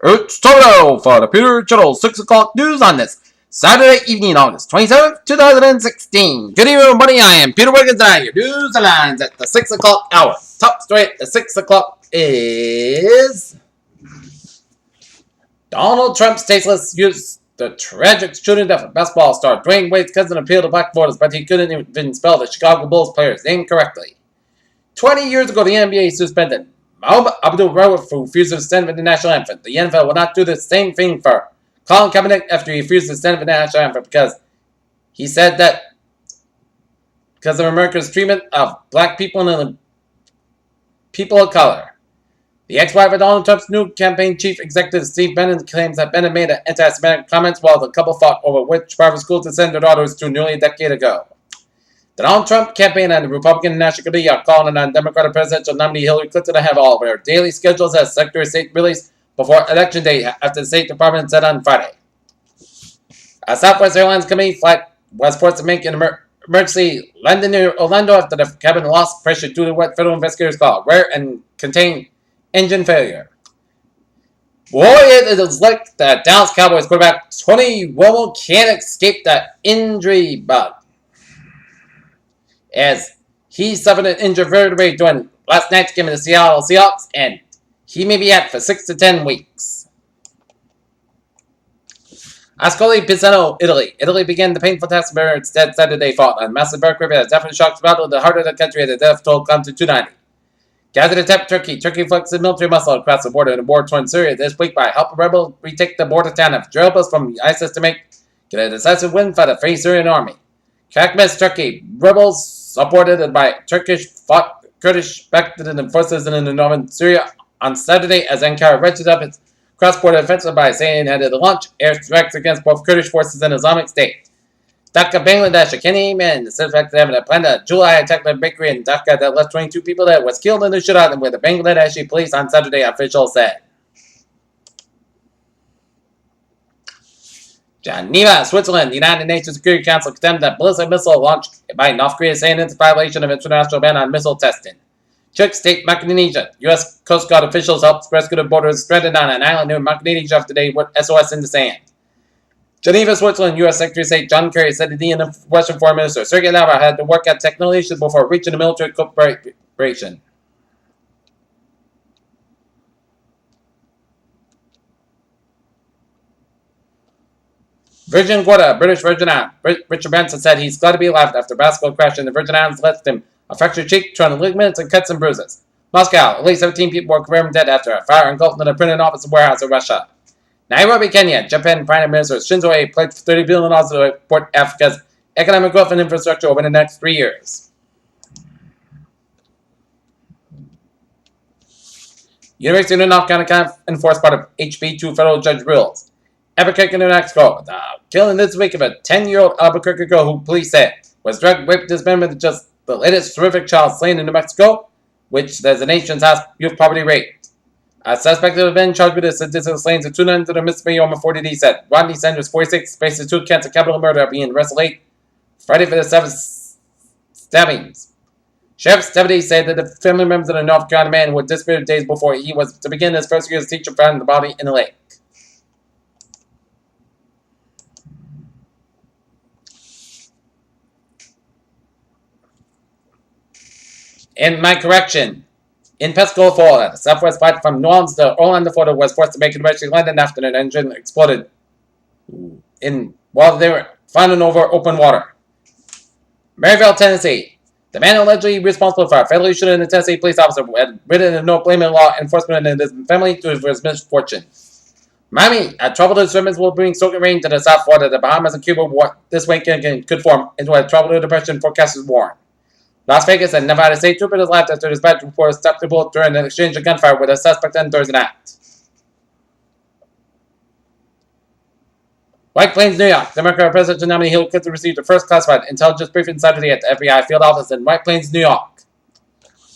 It's Toto for the Peter Channel 6 o'clock news on this Saturday evening, August 27th, 2016. Good evening, everybody. I am Peter Wiggins, and I have your news headlines at the 6 o'clock hour. Top story at the 6 o'clock is Donald Trump's tasteless use the tragic shooting death of basketball star Dwayne Wade's cousin appealed to black voters, but he couldn't even spell the Chicago Bulls player's name correctly. 20 years ago, the NBA suspended Mohamed Abdul-Rauf for refusing to stand for the national anthem. The NFL will not do the same thing for Colin Kaepernick after he refused to stand for the national anthem because he said that because of America's treatment of black people and people of color. The ex-wife of Donald Trump's new campaign chief executive, Steve Bannon, claims that Bannon made anti-Semitic comments while the couple fought over which private school to send their daughters to nearly a decade ago. The Donald Trump campaign and the Republican National Committee are calling on Democratic presidential nominee Hillary Clinton to have all of her daily schedules as Secretary of State released before Election Day after the State Department said on Friday. A Southwest Airlines company flight was forced to make an emergency landing near Orlando after the cabin lost pressure due to what federal investigators call rare and contained engine failure. Boy, it is like the Dallas Cowboys quarterback Tony Romo can't escape the injury bug, as he suffered an injured vertebrae during last night's game of the Seattle Seahawks, and he may be out for 6 to 10 weeks. Ascoli Piceno, Italy. Italy began the painful task of its dead Saturday fought on massive earthquake that definitely shocked the battle of the heart of the country as the death toll climbed to 290. Gaza attacked Turkey. Turkey flexed military muscle across the border in a war-torn Syria this week by helping rebels retake the border town of Jarablus from ISIS to get a decisive win for the Free Syrian Army. Kakmes, Turkey. Rebels supported by Turkish-fought Kurdish-backed forces in the northern Syria on Saturday as Ankara ratcheted up its cross-border offensive by saying it had to launch airstrikes against both Kurdish forces and Islamic State. Dhaka, Bangladesh, a Kenyan man is suspected of having planned a July attack at a bakery in Dhaka that left 22 people that was killed in the shootout with the Bangladeshi police on Saturday, officials said. Geneva, Switzerland. The United Nations Security Council condemned the ballistic missile launched by North Korea, saying it's a violation of international ban on missile testing. Czech State, Micronesia. U.S. Coast Guard officials helped rescue the borders stranded on an island near Micronesia after they put SOS in the sand. Geneva, Switzerland. U.S. Secretary of State John Kerry said the Indian Western Foreign Minister Sergei Lavrov had to work out technical issues before reaching a military cooperation. Virgin Gorda, British Virgin Islands. Richard Branson said he's glad to be alive after a bicycle crash in the Virgin Islands left him a fractured cheek, torn ligaments, and cuts and bruises. Moscow, at least 17 people were confirmed dead after a fire engulfed in a printing office and warehouse in Russia. Nairobi, Kenya. Japan Prime Minister Shinzo Abe pledged $30 billion to support Africa's economic growth and infrastructure over the next 3 years. University of North Carolina enforced part of HB2 federal judge rules. Albuquerque, New Mexico. The killing this week of a 10-year-old Albuquerque girl who police said was drugged, raped, dismembered, just the latest terrific child slain in New Mexico, which there's the nation's highest youth poverty rate. A suspect has been charged with the sadistic slayings of 2 nuns in the Mississippi Yoma 40D said. Rodney Sanders, 46, faces 2 counts of capital murder being arrested late Friday for the 7 stabbings. Sheriff's deputies said that the family members of the North Carolina man were disappeared days before he was to begin his first year as teacher found the body in the lake. In my correction, in Pensacola, Florida, the Southwest flight from New Orleans to Orlando, Florida was forced to make an emergency landing after an engine exploded while they were flying over open water. Maryville, Tennessee. The man allegedly responsible for a fatal shooting in the Tennessee police officer had written a note blaming law enforcement and his family for his misfortune. Miami, a troubled disturbance will bring soaking rain to the South Florida. The Bahamas and Cuba this weekend could form into a troubled depression, forecasters warn. Las Vegas and Nevada State troopers left after dispatch reports stopped the bullet during an exchange of gunfire with a suspect on Thursday night. White Plains, New York. Democratic presidential nominee Hillary Clinton received the first classified intelligence briefing Saturday at the FBI field office in White Plains, New York.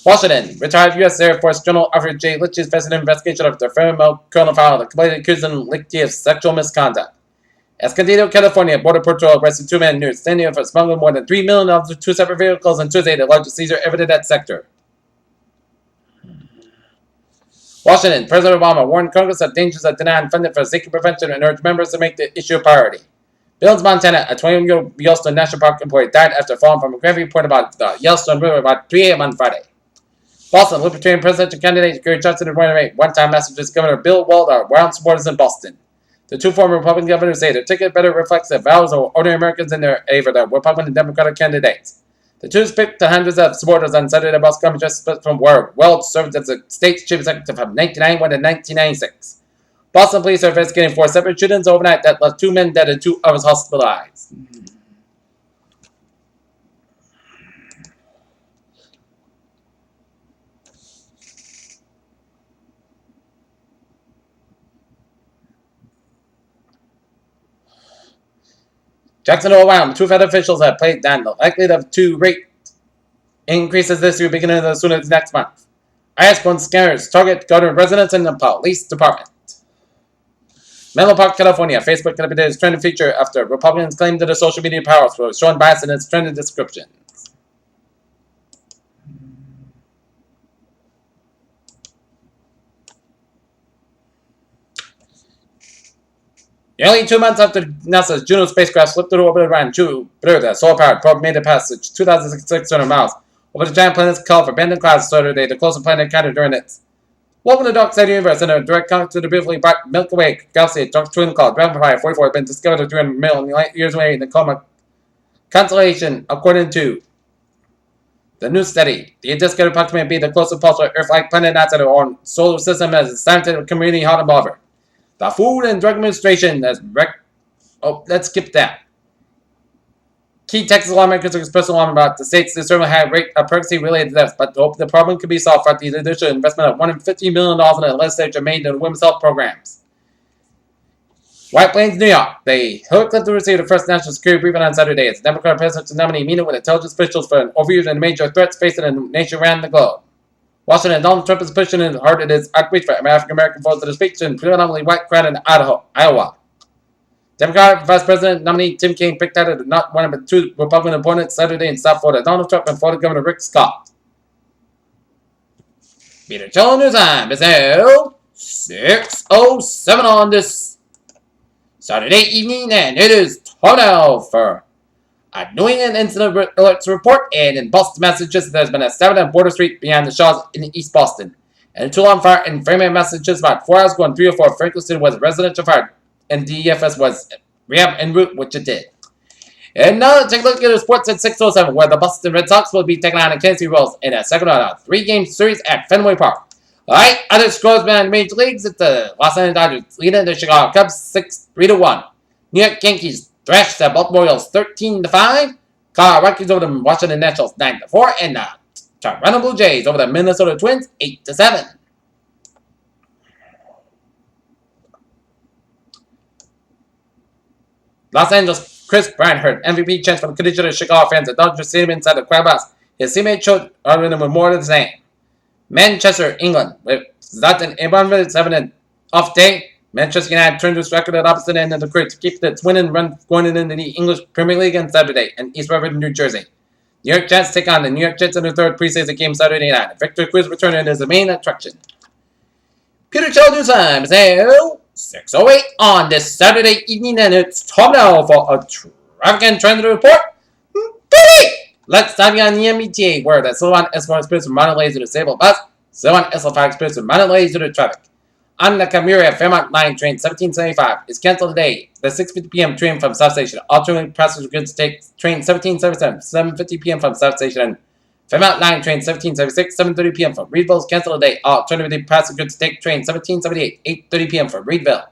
Washington. Retired U.S. Air Force General Alfred J. Litch's facing an investigation of the female colonel Fowler, the completely accused him of sexual misconduct. Escondido, California, Border Patrol arrested 2 men near standing for smuggling more than $3 million to 2 separate vehicles on Tuesday, the largest seizure ever in that sector. Washington, President Obama warned Congress of dangers of denying funding for safety prevention and urged members to make the issue a priority. Billings, Montana, a 21-year-old Yellowstone National Park employee died after falling from a gravity point about the Yellowstone River about 3 a.m. on Friday. Boston, Libertarian presidential candidate Gary Johnson and one-time Massachusetts Governor Bill Weld are wild supporters in Boston. The two former Republican governors say their ticket better reflects the values of ordinary Americans in their favor of Republican and Democratic candidates. The two speak to hundreds of supporters on Saturday. Boston Governor just split from where Weld served as the state's chief executive from 1991 to 1996. Boston police are investigating 4 separate shootings overnight that left 2 men dead and 2 others hospitalized. Jackson Hole, Wyoming. 2 federal officials have played down the likelihood of 2 rate increases this year beginning as soon as next month. IS-1 scanners target government residents and the police department. Menlo Park, California. Facebook updated its trending feature after Republicans claimed that the social media powers were showing bias in its trending descriptions. Nearly 2 months after NASA's Juno spacecraft slipped through orbit around Jupiter, the solar-powered probe made it past 2,600 miles over the giant planet's call for abandoned clouds Saturday, the closest planet encountered during its Welcome to the Dark Side of the Universe, in a direct contact to the beautifully bright Milky Way galaxy. A dark twin called Dragonfly 44 has been discovered 300 million light years away in the Coma constellation, according to the new study. The undiscovered approximately be the closest pulsar Earth-like planet outside of our own solar system as the scientific community held above her. The Food and Drug Administration has let's skip that. Key Texas lawmakers expressed alarm about the state's disturbing high rate of pregnancy-related deaths, but hope the problem could be solved for the additional investment of $150 million in the legislature made in women's health programs. White Plains, New York. Hillary Clinton received the first national security briefing on Saturday as the Democratic presidential nominee meeting with intelligence officials for an overview of the major threats facing the nation around the globe. Washington, Donald Trump is pushing in hard at his outreach for African-American voters to speak to a predominantly white crowd in Iowa. Democratic Vice President nominee Tim Kaine picked out not one but 2 Republican opponents Saturday in South Florida, Donald Trump and Florida Governor Rick Scott. Peter Cholo News Time is now 6:07 on this Saturday evening, and it is time now for a New England Incident Alerts report. And in Boston, Massachusetts, there's been a stabbing on Border Street behind the Shaws in East Boston, and a tool-on fire in Framingham, Massachusetts, about 4 hours ago on 304 Franklin Street was a residential fire, and DEFS was rehab en route, which it did. And now let's take a look at the sports at 6:07, where the Boston Red Sox will be taking on the Kansas City Royals in a second round of 3-game series at Fenway Park. Alright, other scores behind the major leagues, it's the Los Angeles Dodgers leading the Chicago Cubs 3-1. New York Yankees thrashed the Baltimore Orioles 13-5. Colorado Rockies over the Washington Nationals 9-4, and the Toronto Blue Jays over the Minnesota Twins 8-7. Los Angeles Chris Bryant MVP chance from conditioner Chicago fans at Dodger Stadium inside the crowd box. His teammate showed him with more of the same. Manchester, England, with Zlatan Ibrahimovic having an off day. Manchester United turned its record at opposite end of the grid to keep its winning run going into the English Premier League on Saturday in East Rutherford, New Jersey. New York Jets take on the New York Jets in the 3rd preseason game Saturday night. Victor Cruz returning as the main attraction. Peter Cholo News Time is now 6:08 on this Saturday evening, and it's time now for a traffic and transit report. Let's dive on the MBTA, where the Silvan S4 Express from Mount Lazy to Disabled Bus, Silvan SL5 Express from Mount Lazy to traffic. On the Camuria Fairmont Line train 1775 is canceled today. The 6:50 p.m. train from South Station. Alternating passenger goods take train 1777, 7:50 p.m. from South Station. And Fairmont Line train 1776, 7:30 p.m. from Reedville is canceled today. Alternative passenger goods take train 1778, 8:30 p.m. from Reedville.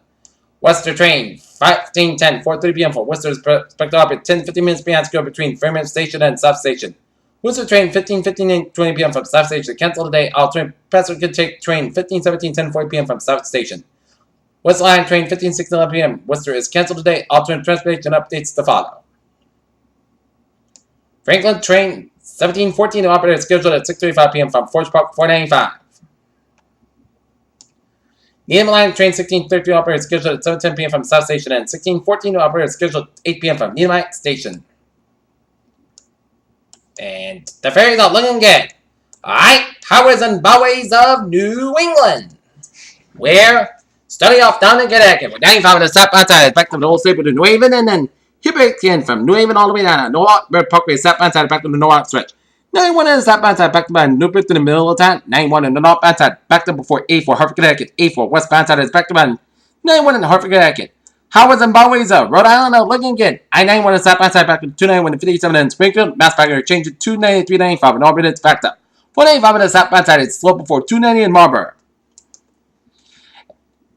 Worcester train 1510, 4:30 p.m. for Worcester is expected up at 10:50 minutes behind schedule between Fairmont Station and South Station. Worcester train 15:15 and 20 p.m. from South Station canceled today. Alternate passenger could take train 1517, 10:40 p.m. from South Station. West Line train 1516, 11 p.m. Worcester is canceled today. Alternate transportation updates to follow. Franklin train 1714 operator scheduled at 6:35 p.m. from Forge Park 495. Needham Line train 1613 operator scheduled at 7:10 p.m. from South Station, and 1614 operator scheduled at 8 p.m. from Needhamite Station. And the ferries are looking good. Alright, highways and byways of New England. where starting off down in Connecticut with 95 on the south side, back to the old stable to New Haven, and then Hibbert from New Haven all the way down to Norwalk, Bird Parkway, southbound side, back to the Norwalk stretch. 91 in the southbound side, back to by Newport to the middle of town. 91 in the northbound side, back to before A4, Hartford, Connecticut. A4, westbound side is back to by 91 in the Hartford, Connecticut. Howard's and Bowie's Rhode Island looking good. I-91 in the southbound side, back to 291 and 57 in Springfield. Mass Bagger change to 290, 395 in Auburn, it's backed up. 495 in the southbound side, it's slow before 290 in Marlborough.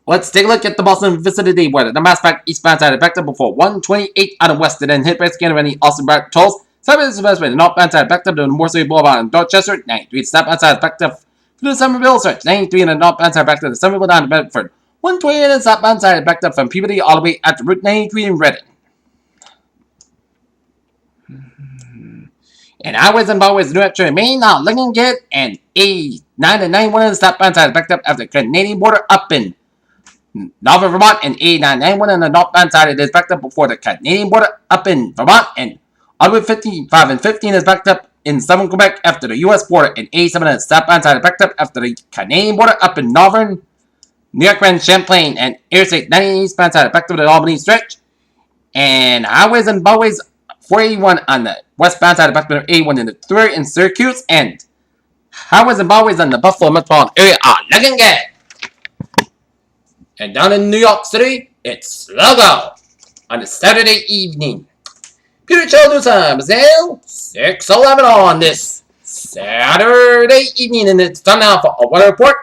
Let's take a look at the Boston vicinity weather. The Mass Pack eastbound side backed up before 128 out of west, and then hit by scanner any Austin Bright tolls. 7 is the best way. The northbound side backed up to the Morrissey Boulevard in Dorchester. 93 southbound side backed up to the Somerville stretch. 93 in the northbound side backed up to Somerville down to Bedford. 128 in the southbound side backed up from Peabody all the way out to Route 93 in Reading. And highways and byways New Hampshire and Maine now looking good. And A9 and 91 in the southbound side backed up after the Canadian border up in Northern Vermont, and A991 on the northbound side it is backed up before the Canadian border up in Vermont, and Highway 55 and 15 is backed up in southern Quebec after the U.S. border, and A7 on the southbound side is backed up after the Canadian border up in northern New York and Champlain, and Interstate 90 eastbound side is backed up to the Albany stretch, and highways and byways 481 on the westbound side is backed up to A1 in the third in Syracuse, and highways and byways on the Buffalo metropolitan area are looking good. And down in New York City, it's Logo on a Saturday evening. Peter Show time is now 6:11 on this Saturday evening, and it's time now for a weather report.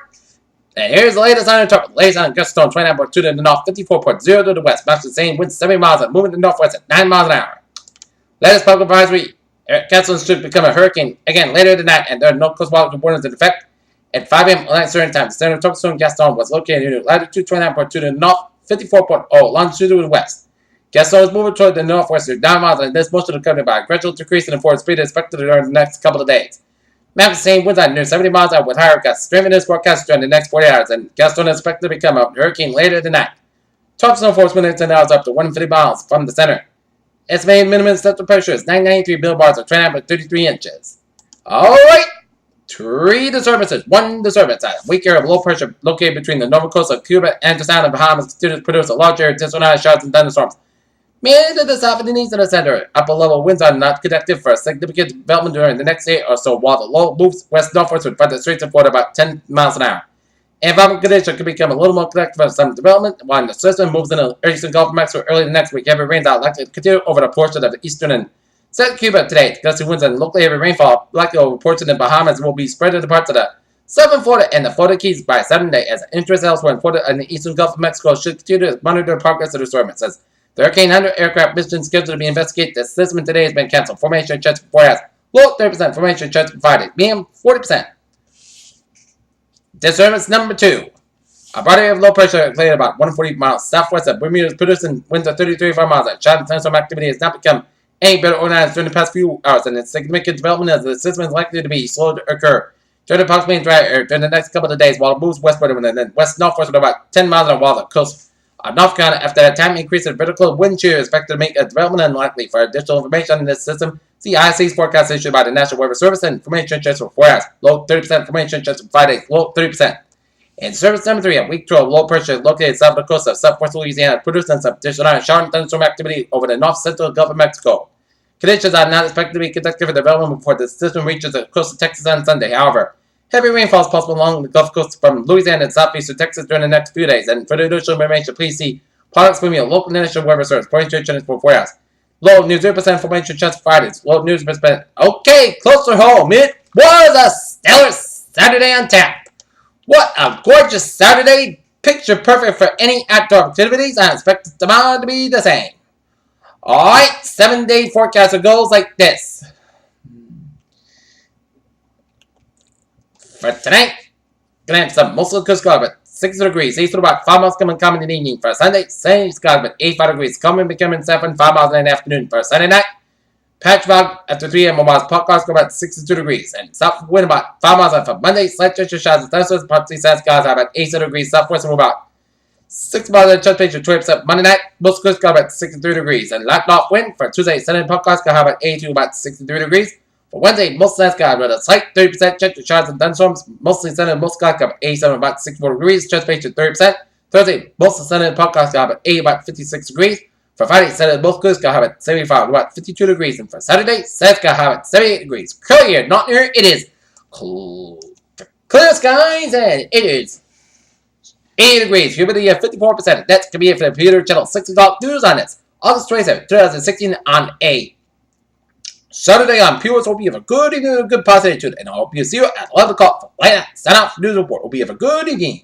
And here's the latest on the top. Latest on gust storm 29.2 to the north, 54.0 to the west. Back to the same wind 70 miles and moving to the northwest at 9 miles an hour. Latest public advisory: Eric Castle should become a hurricane again later tonight, and there are no coastal warnings in effect. At 5 a.m. on that certain time, the center of tropical storm Gaston was located in latitude 29.2 to the north, 54.0 longitude to the west. Gaston is moving toward the northwest down miles, and this motion accompanied by a gradual decrease in the forward speed expected during the next couple of days. Map same winds at near 70 miles out with higher gusts. Strength in this forecast during the next 40 hours, and Gaston is expected to become a hurricane later tonight. Top snow force minutes and hours up to 150 miles from the center. Estimated minimum central pressure is 993 millibars or 29.33 inches. Alright! 3 disturbances. 1 disturbance. A weak area of low pressure located between the northern coast of Cuba and the south of the Bahamas continues to produce a large area of disorganized showers and thunderstorms. Mainly to the south and the east of the center. Upper level winds are not conducive for a significant development during the next day or so, while the low moves west-northwest with further straits of Florida about 10 miles an hour. Environmental conditions could become a little more conducive for some development, while the system moves in the eastern Gulf of Mexico early the next week. Heavy rains are likely to continue over the portion of the eastern and southern Cuba today. Gusty winds and locally heavy rainfall likely over portions in the Bahamas will be spread to the parts of the southern Florida and the Florida Keys by Saturday, as interest elsewhere in Florida and the eastern Gulf of Mexico should continue to monitor the progress of the disturbances. The Hurricane Hunter aircraft mission scheduled to be investigated. The system today has been canceled. Formation chance forecast. Low 30%. Formation chance provided. Medium 40%. Disturbance number 2. A body of low pressure located about 140 miles southwest of Bermuda is producing winds of 30-35 miles. A shot and thunderstorm activity has not become any better organized during the past few hours, and its significant development as the system is likely to be slow to occur during the approximately dry air during the next couple of days, while it moves westward and then west-northwest with about 10 miles on while the coast of North Carolina. After that time, increase in vertical wind shear is expected to make a development unlikely. For additional information on this system, see IC's forecast issued by the National Weather Service and information chance for 4 hours. Low 30% information chance for 5 days. Low 30%. In service number 3, a weak trough of low pressure located south of the coast of southwest Louisiana, producing some additional shower and thunderstorm activity over the north-central Gulf of Mexico. Conditions are not expected to be conducive for development before the system reaches the coast of Texas on Sunday. However, heavy rainfall is possible along the Gulf Coast from Louisiana and southeastern Texas during the next few days. And for the additional information, please see products from your local National Weather Service. Formation chance for 4 hours. Low news 0% formation chance for Fridays. Low news percent. Okay, closer home. It was a stellar Saturday on tap. What a gorgeous Saturday. Picture perfect for any outdoor activities. I expect tomorrow to be the same. Alright, 7-day forecast goes like this. For tonight, gonna have some mostly coast guard, but 60 degrees. East about 5 miles coming in the evening. For Sunday, sunny skies, but 85 degrees. Becoming 7, 5 miles in the afternoon. For Sunday night, patch fog after 3 a.m. miles. Podcast go about 62 degrees. And south wind about 5 miles out. For Monday, slight chance of showers and thunderstorms. Partly sunny skies about 80 degrees. Southwest wind about 6 miles in chance of 20%. Monday night, most coast got about 63 degrees. And light north wind for Tuesday, Sunday podcast got about 82, about 63 degrees. For Wednesday, mostly sky with a slight 30% chance of showers and thunderstorms. Mostly sunny, most sky about 87, about 64 degrees. Transpiration 30%. Thursday, mostly sunny and podcast sky about 80, about 56 degrees. For Friday, Saturday, most good sky about 75, about 52 degrees. And for Saturday, Saturday sky about 78 degrees. Clear, not near, it is clear skies, and it is 80 degrees. Humidity of 54%. That's going to be it for the Computer Channel 60 Talk News on this August 27, 2016 on a Saturday on Pure. Hope you have a good evening, a good positive attitude, and I hope you see you at 11 o'clock for Light Out News Report. Hope you have a good evening.